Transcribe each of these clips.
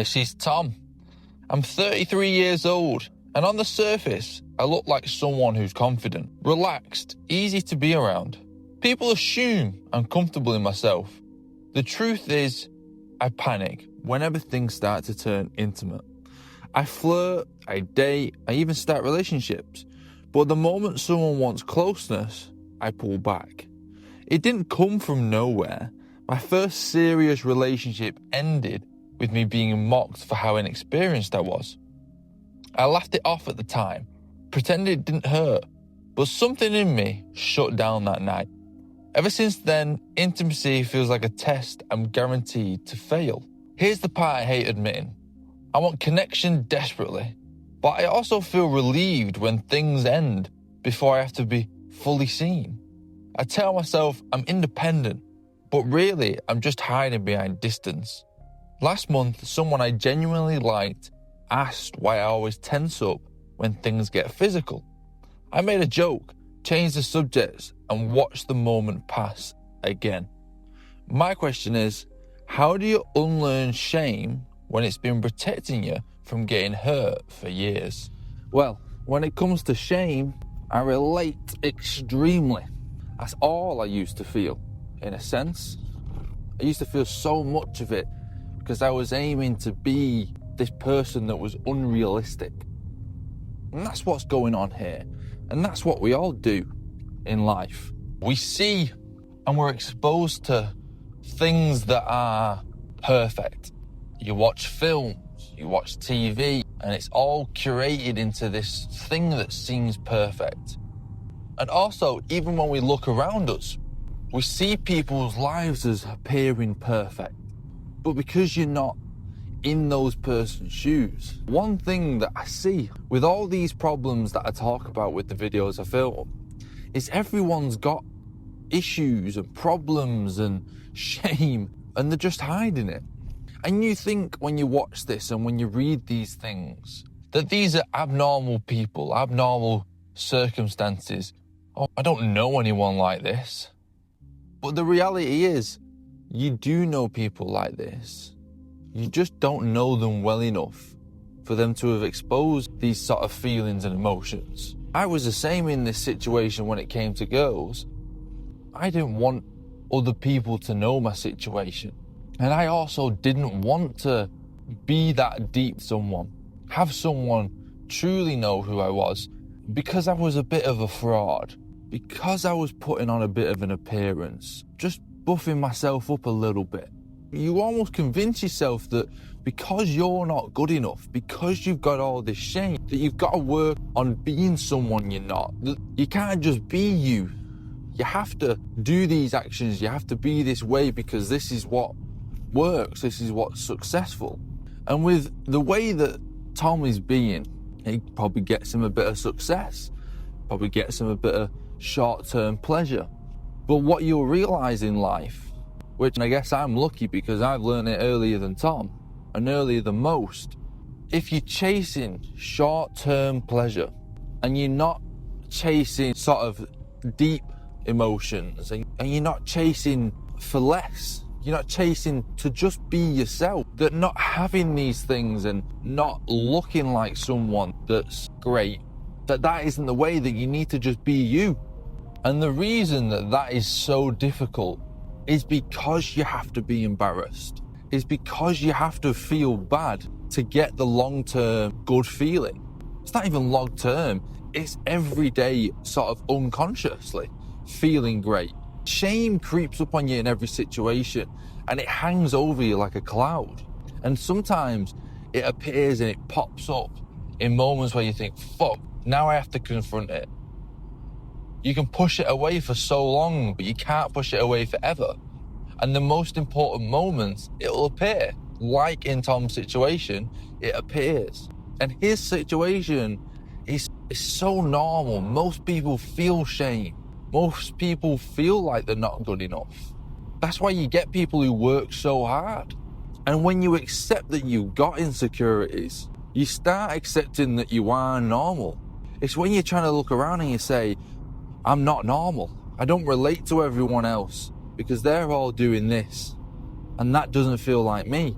She's Tom. I'm 33 years old, and on the surface, I look like someone who's confident, relaxed, easy to be around. People assume I'm comfortable in myself. The truth is, I panic whenever things start to turn intimate. I flirt, I date, I even start relationships. But the moment someone wants closeness, I pull back. It didn't come from nowhere. My first serious relationship ended with me being mocked for how inexperienced I was. I laughed it off at the time, pretended it didn't hurt, but something in me shut down that night. Ever since then, intimacy feels like a test I'm guaranteed to fail. Here's the part I hate admitting. I want connection desperately, but I also feel relieved when things end before I have to be fully seen. I tell myself I'm independent, but really I'm just hiding behind distance. Last month, someone I genuinely liked asked why I always tense up when things get physical. I made a joke, changed the subject, and watched the moment pass again. My question is, how do you unlearn shame when it's been protecting you from getting hurt for years? Well, when it comes to shame, I relate extremely. That's all I used to feel, in a sense. I used to feel so much of it because I was aiming to be this person that was unrealistic. And that's what's going on here. And that's what we all do in life. We see and we're exposed to things that are perfect. You watch films, you watch TV, and it's all curated into this thing that seems perfect. And also, even when we look around us, we see people's lives as appearing perfect. But because you're not in those person's shoes, one thing that I see with all these problems that I talk about with the videos I film is everyone's got issues and problems and shame, and they're just hiding it. And you think when you watch this and when you read these things that these are abnormal people, abnormal circumstances. Oh, I don't know anyone like this. But the reality is, you do know people like this. You just don't know them well enough for them to have exposed these sort of feelings and emotions. I was the same in this situation when it came to girls. I didn't want other people to know my situation. And I also didn't want to be that deep someone, have someone truly know who I was, because I was a bit of a fraud, because I was putting on a bit of an appearance, just buffing myself up a little bit. You almost convince yourself that because you're not good enough, because you've got all this shame, that you've got to work on being someone you're not. That you can't just be you. You have to do these actions, you have to be this way because this is what works, this is what's successful. And with the way that Tom is being, it probably gets him a bit of success, probably gets him a bit of short-term pleasure. But what you'll realise in life, which I guess I'm lucky because I've learned it earlier than Tom, and earlier than most, if you're chasing short-term pleasure and you're not chasing sort of deep emotions and you're not chasing for less, you're not chasing to just be yourself, that not having these things and not looking like someone that's great, that isn't the way, that you need to just be you. And the reason that is so difficult is because you have to be embarrassed. It's because you have to feel bad to get the long-term good feeling. It's not even long-term, it's every day, sort of unconsciously feeling great. Shame creeps up on you in every situation and it hangs over you like a cloud. And sometimes it appears and it pops up in moments where you think, fuck, now I have to confront it. You can push it away for so long, but you can't push it away forever. And the most important moments, it'll appear. Like in Tom's situation, it appears. And his situation is so normal. Most people feel shame. Most people feel like they're not good enough. That's why you get people who work so hard. And when you accept that you've got insecurities, you start accepting that you are normal. It's when you're trying to look around and you say, I'm not normal. I don't relate to everyone else because they're all doing this. And that doesn't feel like me.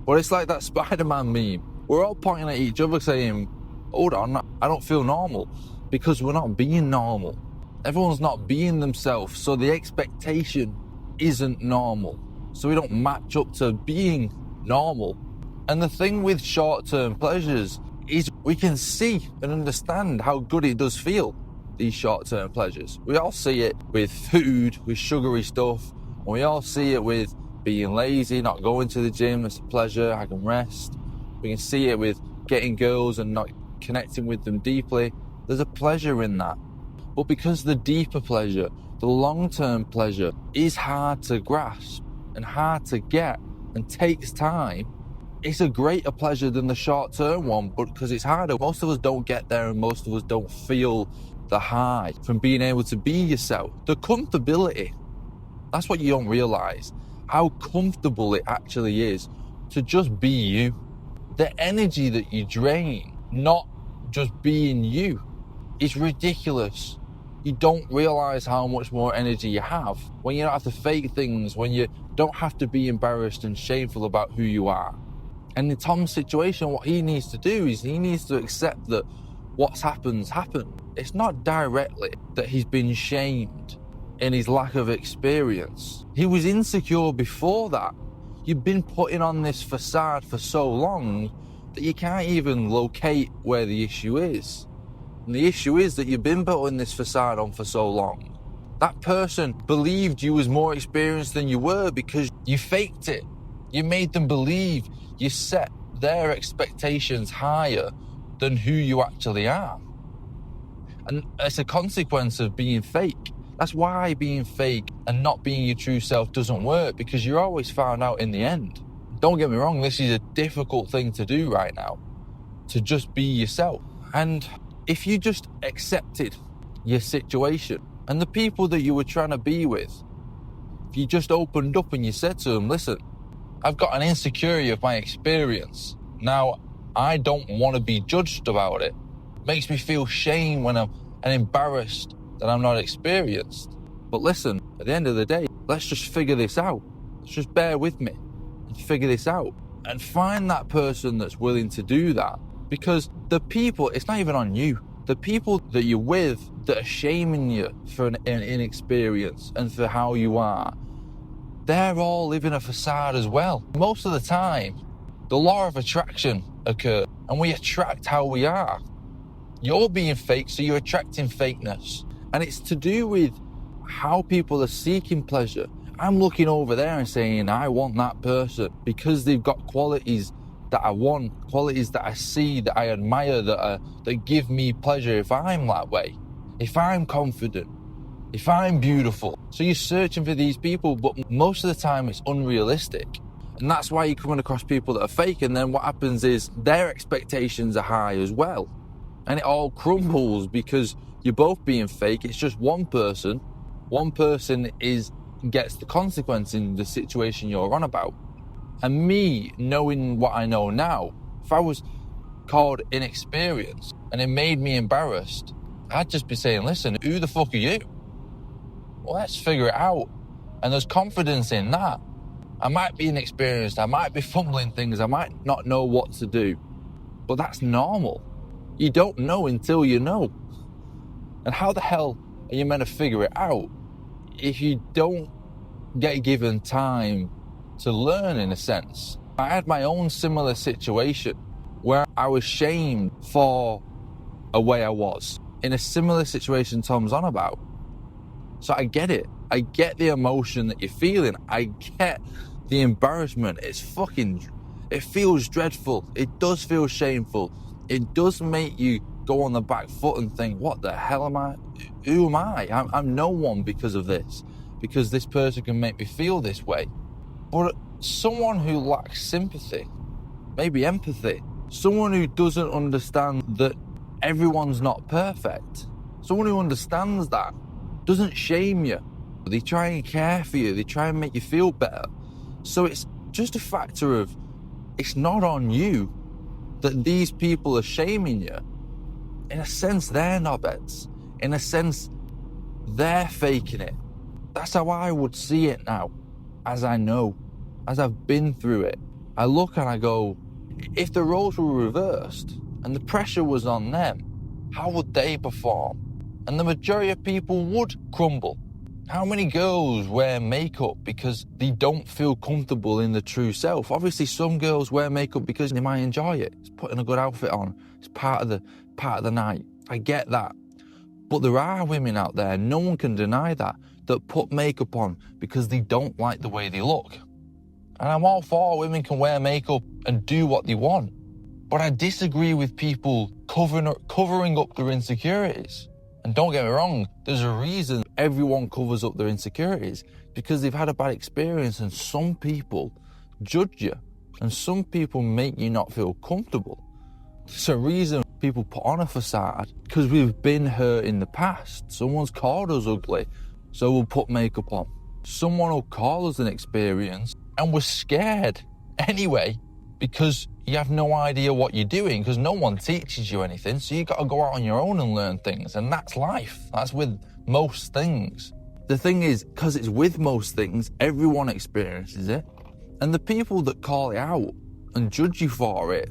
But it's like that Spider-Man meme. We're all pointing at each other saying, hold on, I don't feel normal. Because we're not being normal. Everyone's not being themselves, so the expectation isn't normal. So we don't match up to being normal. And the thing with short-term pleasures is we can see and understand how good it does feel, these short-term pleasures. We all see it with food, with sugary stuff, and we all see it with being lazy, not going to the gym. It's a pleasure, I can rest. We can see it with getting girls and not connecting with them deeply. There's a pleasure in that. But because the deeper pleasure, the long-term pleasure, is hard to grasp and hard to get and takes time, it's a greater pleasure than the short-term one, but because it's harder, most of us don't get there and most of us don't feel the high from being able to be yourself. The comfortability, that's what you don't realise, how comfortable it actually is to just be you. The energy that you drain, not just being you, is ridiculous. You don't realise how much more energy you have when you don't have to fake things, when you don't have to be embarrassed and shameful about who you are. And in Tom's situation, what he needs to do is he needs to accept that what's happened. It's not directly that he's been shamed in his lack of experience. He was insecure before that. You've been putting on this facade for so long that you can't even locate where the issue is. And the issue is that you've been putting this facade on for so long. That person believed you was more experienced than you were because you faked it. You made them believe you set their expectations higher than who you actually are. And it's a consequence of being fake. That's why being fake and not being your true self doesn't work, because you're always found out in the end. Don't get me wrong, this is a difficult thing to do right now, to just be yourself. And if you just accepted your situation and the people that you were trying to be with, if you just opened up and you said to them, listen, I've got an insecurity of my experience. Now, I don't want to be judged about it. It makes me feel shame when I'm embarrassed that I'm not experienced. But listen, at the end of the day, let's just figure this out. Let's just bear with me and figure this out. And find that person that's willing to do that. Because the people, it's not even on you. The people that you're with that are shaming you for an inexperience and for how you are, they're all living a facade as well. Most of the time, the law of attraction occurs and we attract how we are. You're being fake, so you're attracting fakeness. And it's to do with how people are seeking pleasure. I'm looking over there and saying, I want that person because they've got qualities that I want, qualities that I see, that I admire, that give me pleasure if I'm that way, if I'm confident, if I'm beautiful. So you're searching for these people, but most of the time it's unrealistic. And that's why you're coming across people that are fake, and then what happens is their expectations are high as well. And it all crumbles because you're both being fake. It's just one person gets the consequence in the situation you're on about. And me, knowing what I know now, if I was called inexperienced and it made me embarrassed, I'd just be saying, listen, who the fuck are you? Well, let's figure it out. And there's confidence in that. I might be inexperienced, I might be fumbling things, I might not know what to do, but that's normal. You don't know until you know. And how the hell are you meant to figure it out if you don't get given time to learn, in a sense? I had my own similar situation where I was shamed for a way I was, in a similar situation Tom's on about. So I get it. I get the emotion that you're feeling. I get the embarrassment. It feels dreadful. It does feel shameful. It does make you go on the back foot and think, what the hell am I? Who am I? I'm no one because of this. Because this person can make me feel this way. But someone who lacks sympathy, maybe empathy, someone who doesn't understand that everyone's not perfect, someone who understands that, doesn't shame you. They try and care for you. They try and make you feel better. So it's just a factor of, it's not on you that these people are shaming you. In a sense, they're knobheads. In a sense, they're faking it. That's how I would see it now, as I know, as I've been through it. I look and I go, if the roles were reversed and the pressure was on them, how would they perform? And the majority of people would crumble. How many girls wear makeup because they don't feel comfortable in the true self? Obviously, some girls wear makeup because they might enjoy it. It's putting a good outfit on. It's part of the night. I get that. But there are women out there, no one can deny that put makeup on because they don't like the way they look. And I'm all for women can wear makeup and do what they want. But I disagree with people covering up their insecurities. And don't get me wrong, there's a reason everyone covers up their insecurities, because they've had a bad experience, and some people judge you and some people make you not feel comfortable. There's a reason people put on a facade, because we've been hurt in the past. Someone's called us ugly, so we'll put makeup on. Someone will call us an experience and we're scared anyway, because you have no idea what you're doing, because no one teaches you anything, so you got to go out on your own and learn things, and that's life. That's with most things. The thing is, because it's with most things, everyone experiences it, and the people that call it out and judge you for it,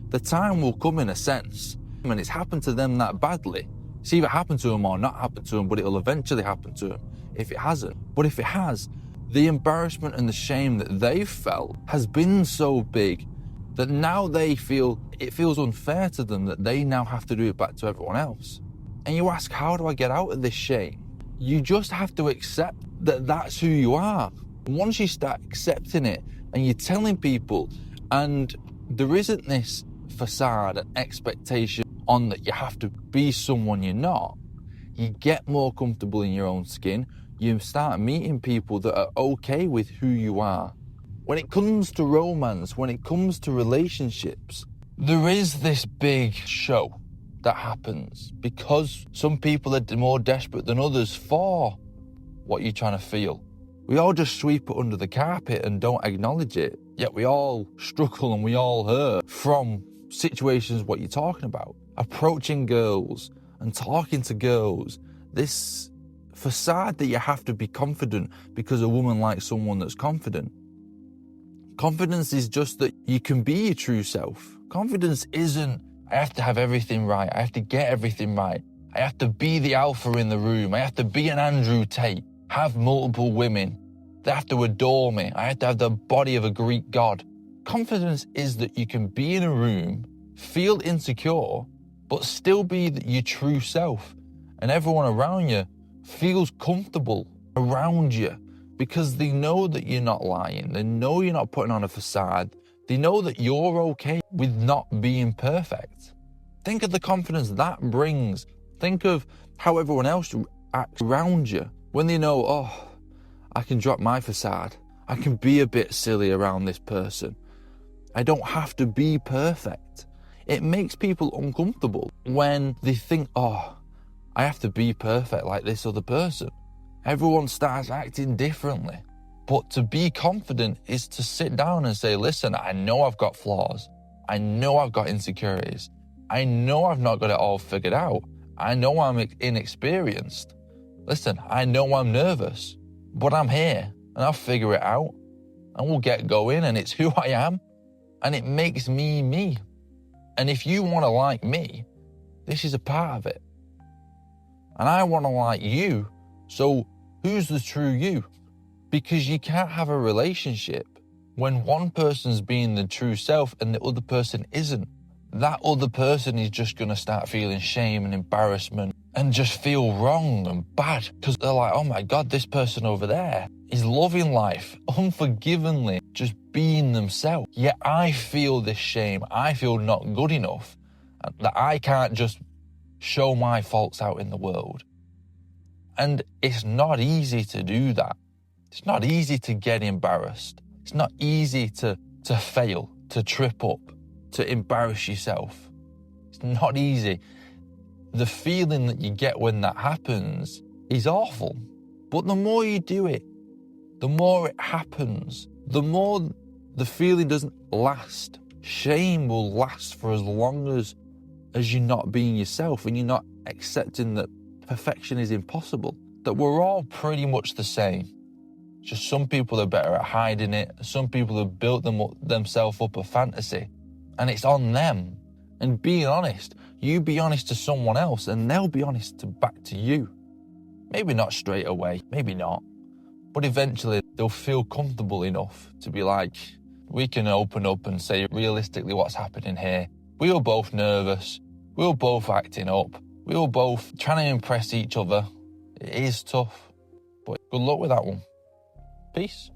the time will come in a sense, and it's happened to them that badly. It's either happened to them or not happened to them, but it'll eventually happen to them if it hasn't. But if it has, the embarrassment and the shame that they've felt has been so big that now it feels unfair to them that they now have to do it back to everyone else. And you ask, how do I get out of this shame? You just have to accept that that's who you are. Once you start accepting it and you're telling people, and there isn't this facade and expectation on that you have to be someone you're not, you get more comfortable in your own skin. You start meeting people that are okay with who you are. When it comes to romance, when it comes to relationships, there is this big show that happens because some people are more desperate than others for what you're trying to feel. We all just sweep it under the carpet and don't acknowledge it, yet we all struggle and we all hurt from situations what you're talking about. Approaching girls and talking to girls, this facade that you have to be confident because a woman likes someone that's confident. Confidence is just that you can be your true self. Confidence isn't, I have to have everything right, I have to get everything right, I have to be the alpha in the room, I have to be an Andrew Tate, have multiple women, they have to adore me, I have to have the body of a Greek god. Confidence is that you can be in a room, feel insecure, but still be your true self, and everyone around you feels comfortable around you because they know that you're not lying, they know you're not putting on a facade, they know that you're okay with not being perfect. Think of the confidence that brings. Think of how everyone else acts around you when they know, oh, I can drop my facade, I can be a bit silly around this person, I don't have to be perfect. It makes people uncomfortable when they think, oh, I have to be perfect like this other person. Everyone starts acting differently. But to be confident is to sit down and say, listen, I know I've got flaws. I know I've got insecurities. I know I've not got it all figured out. I know I'm inexperienced. Listen, I know I'm nervous, but I'm here and I'll figure it out and we'll get going, and it's who I am and it makes me me. And if you want to like me, this is a part of it. And I want to like you, so who's the true you? Because you can't have a relationship when one person's being the true self and the other person isn't. That other person is just going to start feeling shame and embarrassment and just feel wrong and bad because they're like, oh my God, this person over there is loving life unforgivingly, just being themselves. Yet I feel this shame. I feel not good enough, that I can't just show my faults out in the world. And it's not easy to do that. It's not easy to get embarrassed. It's not easy to fail, to trip up, to embarrass yourself. It's not easy. The feeling that you get when that happens is awful. But the more you do it, the more it happens, the more the feeling doesn't last. Shame will last for as long as you're not being yourself and you're not accepting that perfection is impossible, that we're all pretty much the same. Just some people are better at hiding it. Some people have built themselves up a fantasy, and it's on them. And being honest, you be honest to someone else and they'll be honest back to you. Maybe not straight away, maybe not. But eventually they'll feel comfortable enough to be like, we can open up and say realistically what's happening here. We were both nervous. We were both acting up. We were both trying to impress each other. It is tough, but good luck with that one. Peace.